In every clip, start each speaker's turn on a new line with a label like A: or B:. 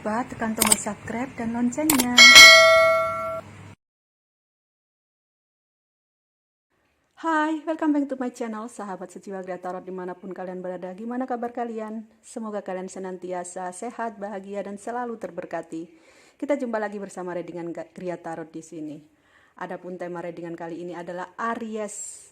A: lupa tekan tombol subscribe dan loncengnya. Hai, welcome back to my channel, sahabat sejiwa Gria Tarot dimanapun kalian berada. Gimana kabar kalian? Semoga kalian senantiasa sehat, bahagia, dan selalu terberkati. Kita jumpa lagi bersama readingan Gria Tarot di sini. Adapun tema readingan kali ini adalah Aries,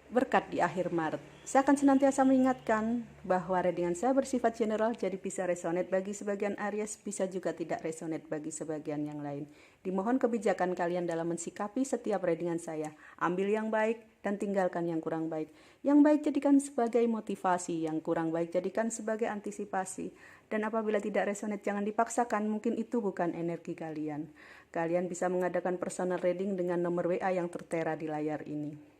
A: berkat di akhir Maret. Saya akan senantiasa mengingatkan bahwa readingan saya bersifat general, jadi bisa resonate bagi sebagian Aries, bisa juga tidak resonate bagi sebagian yang lain. Dimohon kebijakan kalian dalam mensikapi setiap readingan saya. Ambil yang baik dan tinggalkan yang kurang baik. Yang baik jadikan sebagai motivasi, yang kurang baik jadikan sebagai antisipasi. Dan apabila tidak resonate jangan dipaksakan, mungkin itu bukan energi kalian. Kalian bisa mengadakan personal reading dengan nomor WA yang tertera di layar ini.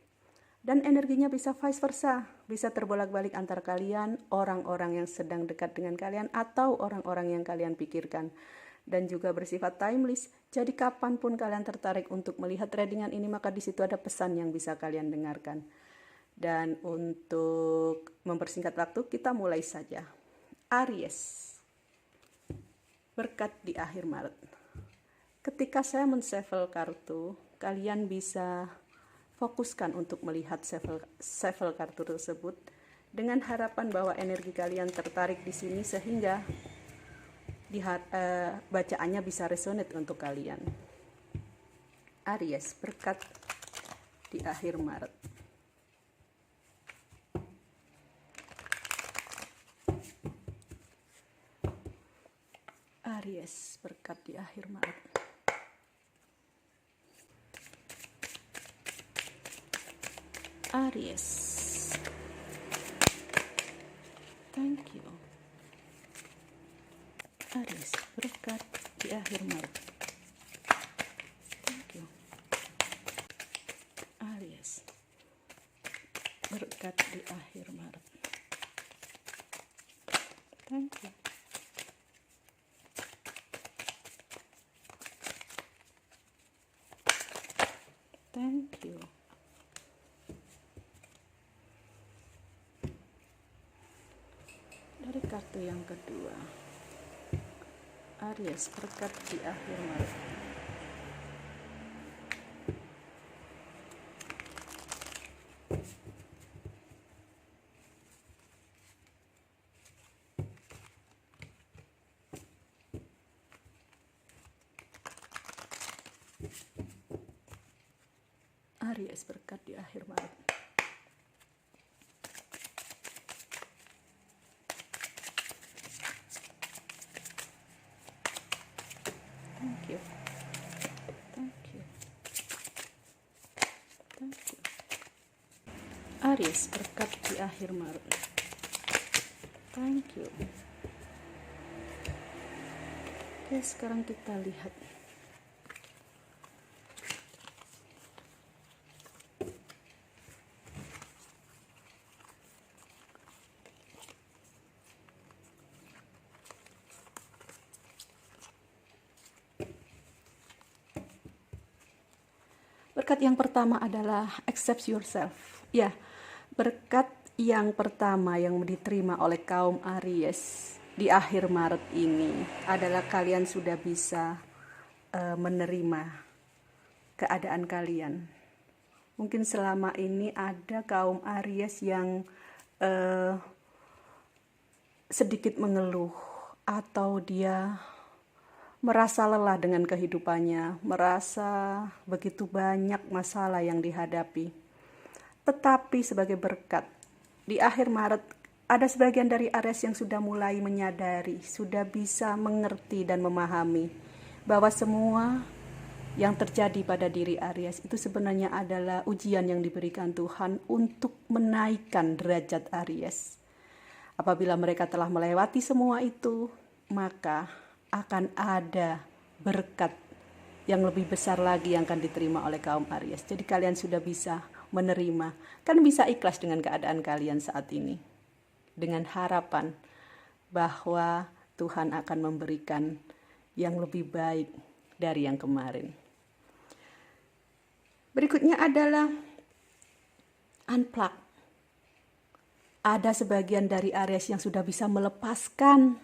A: Dan energinya bisa vice versa, bisa terbolak-balik antar kalian, orang-orang yang sedang dekat dengan kalian, atau orang-orang yang kalian pikirkan. Dan juga bersifat timeless, jadi kapanpun kalian tertarik untuk melihat readingan ini, maka di situ ada pesan yang bisa kalian dengarkan. Dan untuk mempersingkat waktu, kita mulai saja. Aries, berkat di akhir Maret. Ketika saya men-shuffle kartu, kalian bisa fokuskan untuk melihat shuffle kartu tersebut dengan harapan bahwa energi kalian tertarik di sini sehingga bacaannya bisa resonate untuk kalian. Aries, berkat di akhir Maret. Aries, berkat di akhir Maret. Aries, thank you. Aries, berkat di akhir Maret. Thank you. Aries, berkat di akhir Maret. Thank you. Thank you. Dari kartu yang kedua, Aries, berkat di akhir Maret. Aries, berkat di akhir Maret. Thank you. Thank you. Thank you. Aries, berkat di akhir Maret. Thank you. Oke, sekarang kita lihat. Berkat yang pertama adalah accept yourself. Ya, berkat yang pertama yang diterima oleh kaum Aries di akhir Maret ini adalah kalian sudah bisa menerima keadaan kalian. Mungkin selama ini ada kaum Aries yang sedikit mengeluh atau dia merasa lelah dengan kehidupannya, merasa begitu banyak masalah yang dihadapi. Tetapi sebagai berkat, di akhir Maret ada sebagian dari Aries yang sudah mulai menyadari, sudah bisa mengerti dan memahami bahwa semua yang terjadi pada diri Aries itu sebenarnya adalah ujian yang diberikan Tuhan untuk menaikkan derajat Aries. Apabila mereka telah melewati semua itu, maka akan ada berkat yang lebih besar lagi yang akan diterima oleh kaum Aries. Jadi kalian sudah bisa menerima, kan bisa ikhlas dengan keadaan kalian saat ini, dengan harapan bahwa Tuhan akan memberikan yang lebih baik dari yang kemarin. Berikutnya adalah unplug. Ada sebagian dari Aries yang sudah bisa melepaskan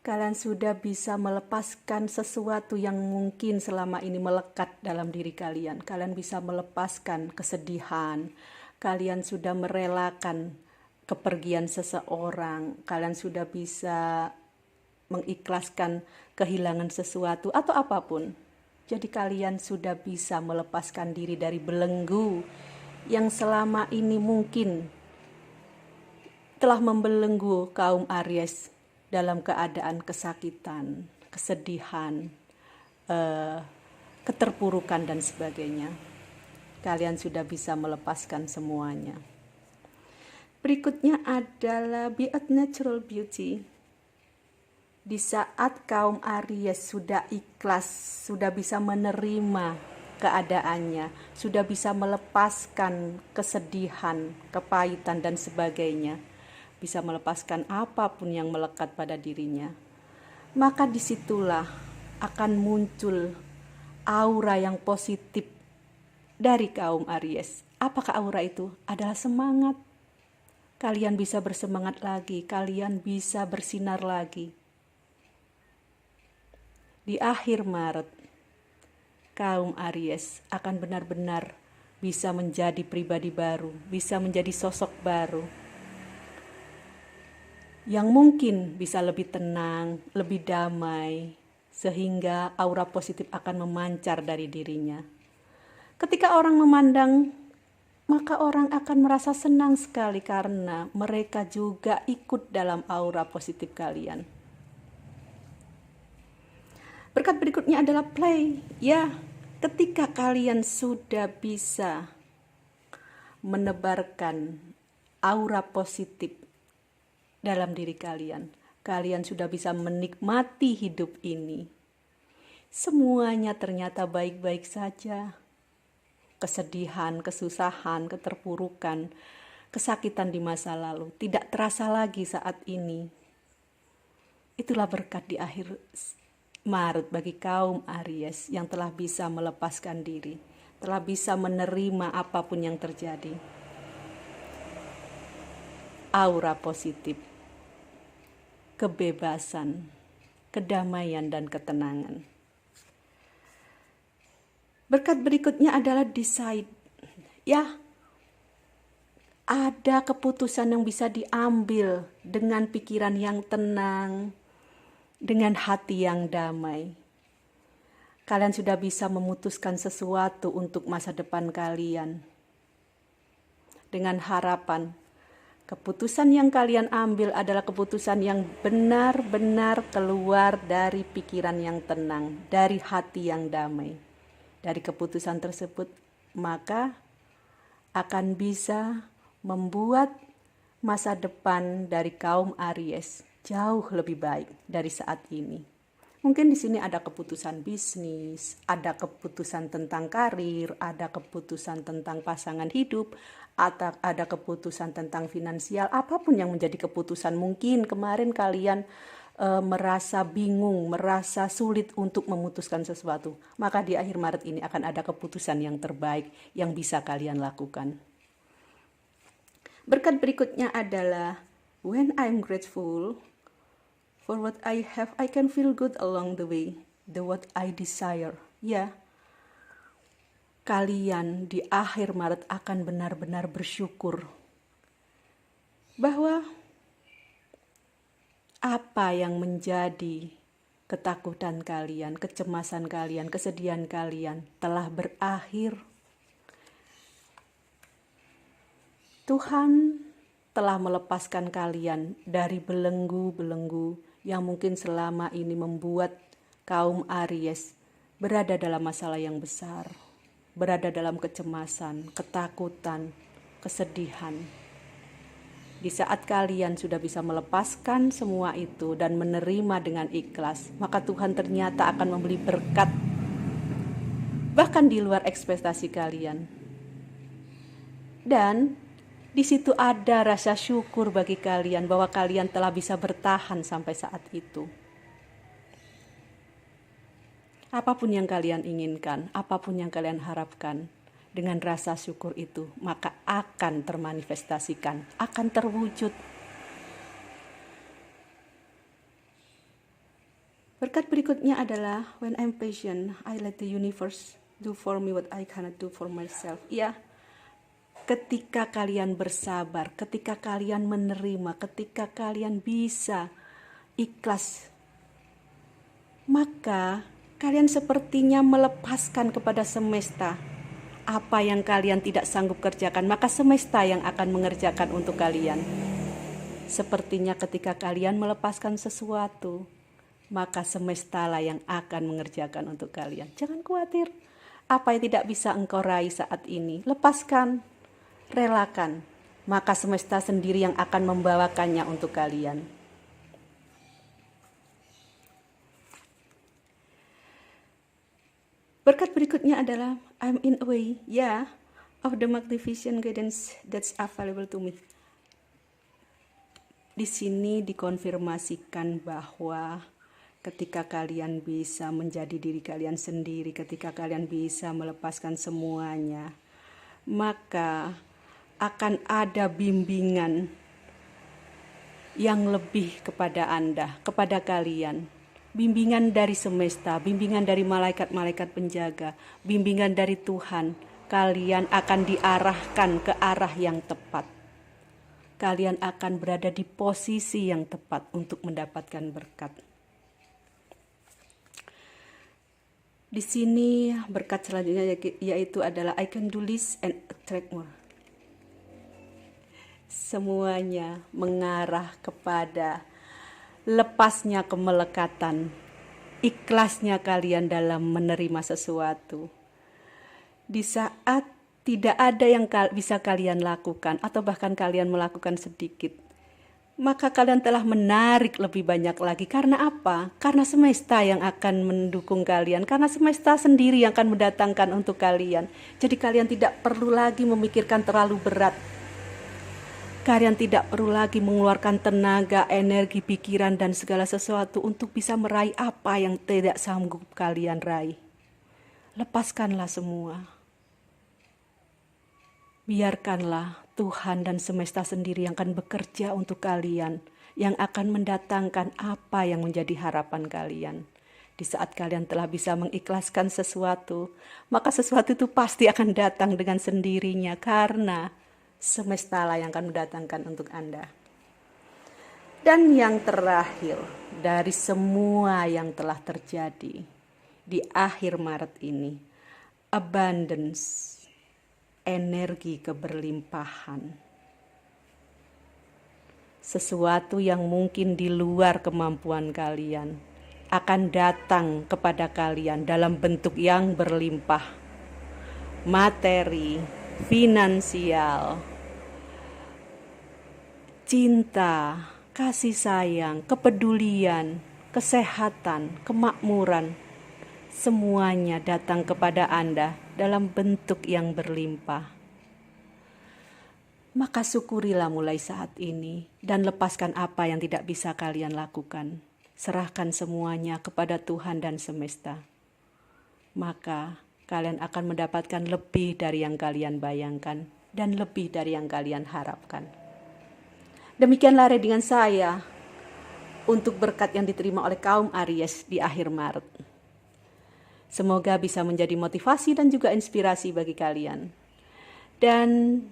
A: Kalian sudah bisa melepaskan sesuatu yang mungkin selama ini melekat dalam diri kalian. Kalian bisa melepaskan kesedihan. Kalian sudah merelakan kepergian seseorang. Kalian sudah bisa mengikhlaskan kehilangan sesuatu atau apapun. Jadi kalian sudah bisa melepaskan diri dari belenggu yang selama ini mungkin telah membelenggu kaum Aries dalam keadaan kesakitan, kesedihan, keterpurukan dan sebagainya. Kalian sudah bisa melepaskan semuanya. Berikutnya adalah be a natural beauty. Di saat kaum Aries sudah ikhlas, sudah bisa menerima keadaannya, sudah bisa melepaskan kesedihan, kepahitan dan sebagainya, bisa melepaskan apapun yang melekat pada dirinya, maka disitulah akan muncul aura yang positif dari kaum Aries. Apakah aura itu? Adalah semangat. Kalian bisa bersemangat lagi, kalian bisa bersinar lagi. Di akhir Maret, kaum Aries akan benar-benar bisa menjadi pribadi baru, bisa menjadi sosok baru, yang mungkin bisa lebih tenang, lebih damai, sehingga aura positif akan memancar dari dirinya. Ketika orang memandang, maka orang akan merasa senang sekali karena mereka juga ikut dalam aura positif kalian. Berkat berikutnya adalah play. Ya, ketika kalian sudah bisa menebarkan aura positif dalam diri kalian, kalian sudah bisa menikmati hidup ini. Semuanya ternyata baik-baik saja. Kesedihan, kesusahan, keterpurukan, kesakitan di masa lalu tidak terasa lagi saat ini. Itulah berkat di akhir Maret bagi kaum Aries yang telah bisa melepaskan diri, telah bisa menerima apapun yang terjadi. Aura positif, kebebasan, kedamaian dan ketenangan. Berkat berikutnya adalah decide. Ya, ada keputusan yang bisa diambil dengan pikiran yang tenang, dengan hati yang damai. Kalian sudah bisa memutuskan sesuatu untuk masa depan kalian. Dengan harapan, keputusan yang kalian ambil adalah keputusan yang benar-benar keluar dari pikiran yang tenang, dari hati yang damai. Dari keputusan tersebut, maka akan bisa membuat masa depan dari kaum Aries jauh lebih baik dari saat ini. Mungkin di sini ada keputusan bisnis, ada keputusan tentang karir, ada keputusan tentang pasangan hidup, atau ada keputusan tentang finansial. Apapun yang menjadi keputusan, mungkin kemarin kalian merasa bingung, merasa sulit untuk memutuskan sesuatu. Maka di akhir Maret ini akan ada keputusan yang terbaik yang bisa kalian lakukan. Berkat berikutnya adalah when I'm grateful for what I have, I can feel good along the way. The what I desire. Ya, kalian di akhir Maret akan benar-benar bersyukur bahwa apa yang menjadi ketakutan kalian, kecemasan kalian, kesedihan kalian telah berakhir. Tuhan telah melepaskan kalian dari belenggu-belenggu yang mungkin selama ini membuat kaum Aries berada dalam masalah yang besar, berada dalam kecemasan, ketakutan, kesedihan. Di saat kalian sudah bisa melepaskan semua itu dan menerima dengan ikhlas, maka Tuhan ternyata akan memberi berkat bahkan di luar ekspektasi kalian. Dan di situ ada rasa syukur bagi kalian bahwa kalian telah bisa bertahan sampai saat itu. Apapun yang kalian inginkan, apapun yang kalian harapkan, dengan rasa syukur itu, maka akan termanifestasikan, akan terwujud. Berkat berikutnya adalah when I'm patient, I let the universe do for me what I cannot do for myself. Ya, ketika kalian bersabar, ketika kalian menerima, ketika kalian bisa ikhlas, maka kalian sepertinya melepaskan kepada semesta apa yang kalian tidak sanggup kerjakan, maka semesta yang akan mengerjakan untuk kalian. Sepertinya ketika kalian melepaskan sesuatu, maka semestalah yang akan mengerjakan untuk kalian. Jangan khawatir, apa yang tidak bisa engkau raih saat ini, lepaskan, relakan, maka semesta sendiri yang akan membawakannya untuk kalian. Berkat berikutnya adalah I'm in a way, of the magnificent guidance that's available to me. Di sini dikonfirmasikan bahwa ketika kalian bisa menjadi diri kalian sendiri, ketika kalian bisa melepaskan semuanya, maka akan ada bimbingan yang lebih kepada Anda, kepada kalian. Bimbingan dari semesta, bimbingan dari malaikat-malaikat penjaga, bimbingan dari Tuhan. Kalian akan diarahkan ke arah yang tepat. Kalian akan berada di posisi yang tepat untuk mendapatkan berkat. Di sini berkat selanjutnya yaitu adalah I can do this and attract more. Semuanya mengarah kepada lepasnya kemelekatan, ikhlasnya kalian dalam menerima sesuatu. Di saat tidak ada yang bisa kalian lakukan atau bahkan kalian melakukan sedikit, maka kalian telah menarik lebih banyak lagi. Karena apa? Karena semesta yang akan mendukung kalian. Karena semesta sendiri yang akan mendatangkan untuk kalian. Jadi kalian tidak perlu lagi memikirkan terlalu berat. Kalian tidak perlu lagi mengeluarkan tenaga, energi, pikiran, dan segala sesuatu untuk bisa meraih apa yang tidak sanggup kalian raih. Lepaskanlah semua. Biarkanlah Tuhan dan semesta sendiri yang akan bekerja untuk kalian, yang akan mendatangkan apa yang menjadi harapan kalian. Di saat kalian telah bisa mengikhlaskan sesuatu, maka sesuatu itu pasti akan datang dengan sendirinya, karena semestalah yang akan mendatangkan untuk Anda. Dan yang terakhir, dari semua yang telah terjadi di akhir Maret ini, abundance, energi keberlimpahan. Sesuatu yang mungkin di luar kemampuan kalian akan datang kepada kalian dalam bentuk yang berlimpah. Materi, finansial, cinta, kasih sayang, kepedulian, kesehatan, kemakmuran, semuanya datang kepada Anda dalam bentuk yang berlimpah. Maka syukurilah mulai saat ini dan lepaskan apa yang tidak bisa kalian lakukan. Serahkan semuanya kepada Tuhan dan semesta. Maka kalian akan mendapatkan lebih dari yang kalian bayangkan dan lebih dari yang kalian harapkan. Demikianlah readingan saya untuk berkat yang diterima oleh kaum Aries di akhir Maret. Semoga bisa menjadi motivasi dan juga inspirasi bagi kalian. Dan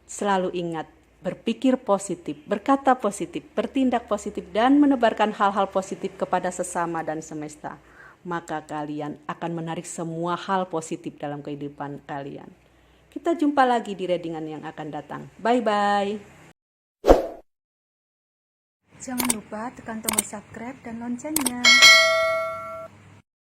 A: selalu ingat, berpikir positif, berkata positif, bertindak positif, dan menebarkan hal-hal positif kepada sesama dan semesta. Maka kalian akan menarik semua hal positif dalam kehidupan kalian. Kita jumpa lagi di readingan yang akan datang. Bye-bye. Jangan lupa tekan tombol subscribe dan loncengnya.